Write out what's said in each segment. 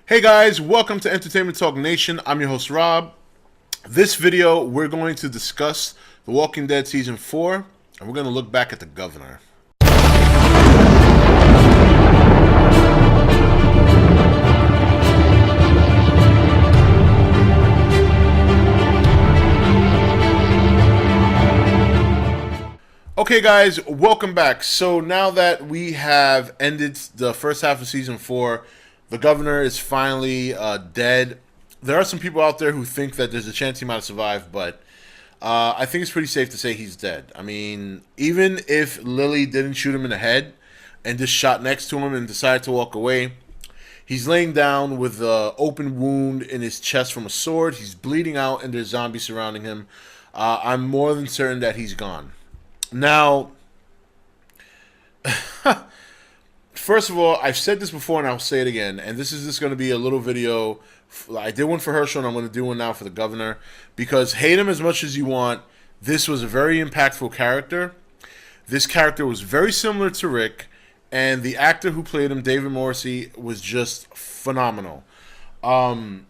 Hey guys, welcome to Entertainment Talk Nation. I'm your host Rob. This video, we're going to discuss The Walking Dead Season 4, and we're going to look back at the Governor. Okay guys, welcome back. So now that we have ended the first half of Season 4, the Governor is finally dead. There are some people out there who think that there's a chance he might have survived, but I think it's pretty safe to say he's dead. I mean, even if Lily didn't shoot him in the head and just shot next to him and decided to walk away, he's laying down with an open wound in his chest from a sword. He's bleeding out and there's zombies surrounding him. I'm more than certain that he's gone. Now, first of all, I've said this before and I'll say it again, and this is just going to be a little video. I did one for Herschel and I'm going to do one now for the Governor, because hate him as much as you want, this was a very impactful character. This character was very similar to Rick, and the actor who played him, David Morrissey, was just phenomenal. When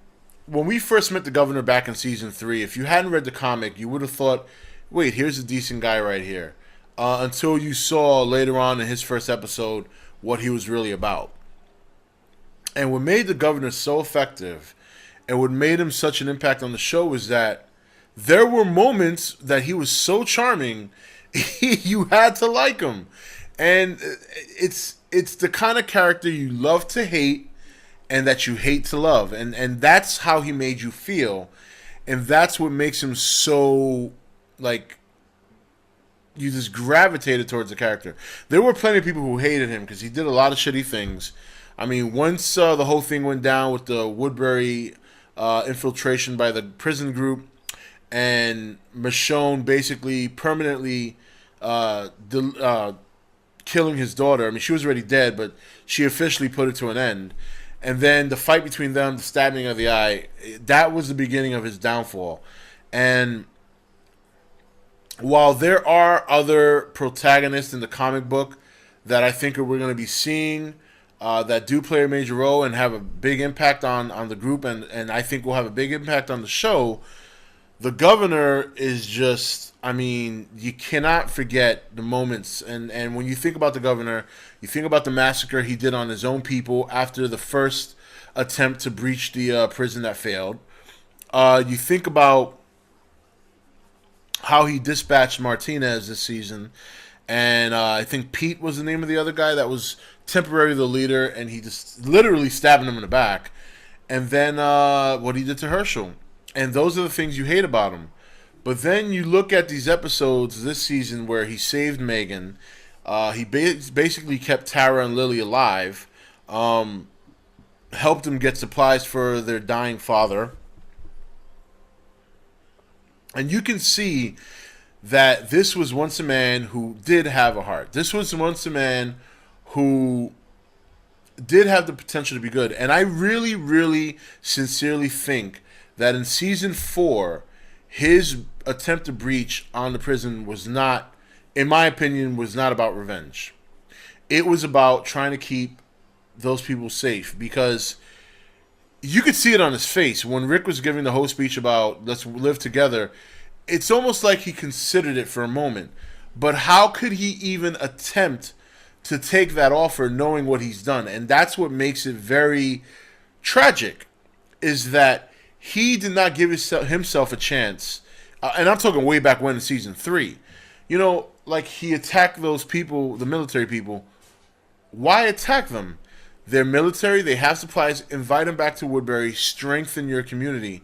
we first met the Governor back in Season 3, if you hadn't read the comic, you would have thought, wait, here's a decent guy right here. Until you saw later on in his first episode what he was really about. And what made the Governor so effective and what made him such an impact on the show was that there were moments that he was so charming, you had to like him. And it's the kind of character you love to hate and that you hate to love. And that's how he made you feel. And that's what makes him so, like, you just gravitated towards the character. There were plenty of people who hated him because he did a lot of shitty things. I mean, once the whole thing went down with the Woodbury infiltration by the prison group, and Michonne basically permanently killing his daughter. I mean, she was already dead, but she officially put it to an end. And then the fight between them, the stabbing of the eye, that was the beginning of his downfall. And while there are other protagonists in the comic book that I think we're going to be seeing that do play a major role and have a big impact on the group, and I think will have a big impact on the show, the Governor is just, I mean, you cannot forget the moments. And when you think about the Governor, you think about the massacre he did on his own people after the first attempt to breach the prison that failed. You think about how he dispatched Martinez this season, and I think Pete was the name of the other guy that was temporarily the leader, and he just literally stabbing him in the back. And then what he did to Herschel. And those are the things you hate about him. But then you look at these episodes this season where he saved Megan. He basically kept Tara and Lily alive. Helped them get supplies for their dying father. And you can see that this was once a man who did have a heart. This was once a man who did have the potential to be good. And I really, really sincerely think that in Season 4, his attempt to breach on the prison was not, in my opinion, was not about revenge. It was about trying to keep those people safe, because you could see it on his face when Rick was giving the whole speech about let's live together. It's almost like he considered it for a moment. But how could he even attempt to take that offer knowing what he's done? And that's what makes it very tragic, is that he did not give himself a chance. And I'm talking way back when in Season 3. You know, like, he attacked those people, the military people. Why attack them? They're military, they have supplies, invite them back to Woodbury, strengthen your community.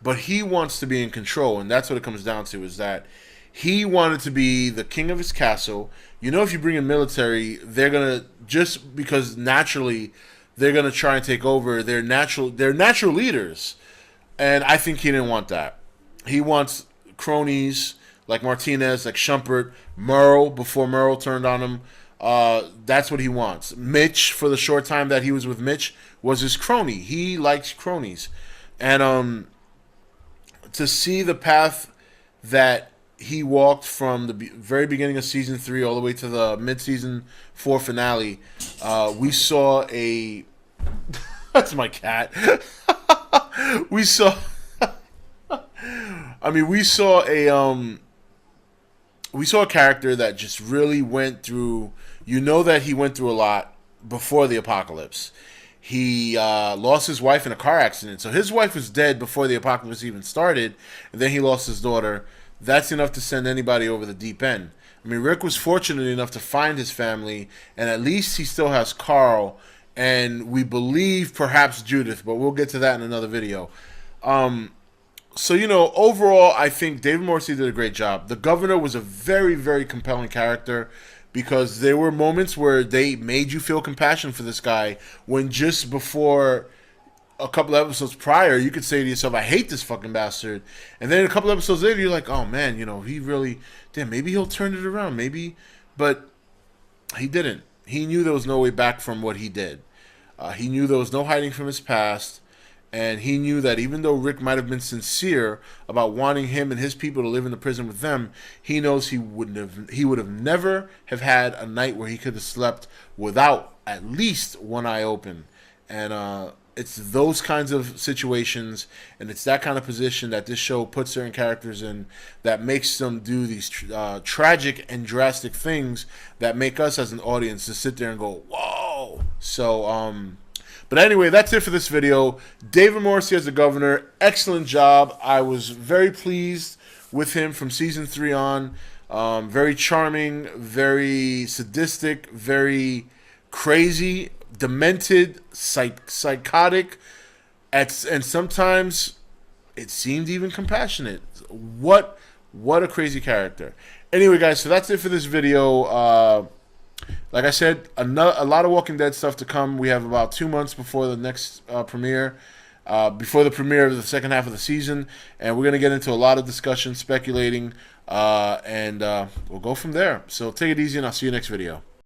But he wants to be in control, and that's what it comes down to, is that he wanted to be the king of his castle. You know, if you bring in military, they're going to, just because naturally they're going to try and take over. They're natural leaders. And I think he didn't want that. He wants cronies like Martinez, like Shumpert, Merle, before Merle turned on him. That's what he wants. Mitch, for the short time that he was with Mitch, was his crony. He likes cronies. And to see the path that he walked from the very beginning of Season 3 all the way to the mid-season 4 finale, we saw a That's my cat. We saw. I mean, we saw a character that just really went through. You know that he went through a lot before the apocalypse. He lost his wife in a car accident, so his wife was dead before the apocalypse even started, and then he lost his daughter. That's enough to send anybody over the deep end. I mean, Rick was fortunate enough to find his family, and at least he still has Carl, and we believe perhaps Judith, but we'll get to that in another video. So, you know, overall, I think David Morrissey did a great job. The governor was a very, very compelling character because there were moments where they made you feel compassion for this guy when just before a couple of episodes prior, you could say to yourself, I hate this fucking bastard. And then a couple of episodes later, you're like, oh, man, you know, he really, damn, maybe he'll turn it around, maybe. But he didn't. He knew there was no way back from what he did. He knew there was no hiding from his past. And he knew that even though Rick might have been sincere about wanting him and his people to live in the prison with them, he knows he would have never have had a night where he could have slept without at least one eye open. And it's those kinds of situations, and it's that kind of position that this show puts certain characters in that makes them do these tragic and drastic things that make us as an audience to sit there and go, whoa. So, but anyway, that's it for this video. David Morrissey as the governor, excellent job. I was very pleased with him from season 3 on. Very charming, very sadistic, very crazy, demented, psychotic, and sometimes it seemed even compassionate. What a crazy character. Anyway, guys, so that's it for this video. Like I said, a lot of Walking Dead stuff to come. We have about 2 months before the next premiere, before the premiere of the second half of the season, and we're going to get into a lot of discussion, speculating, and we'll go from there. So take it easy, and I'll see you next video.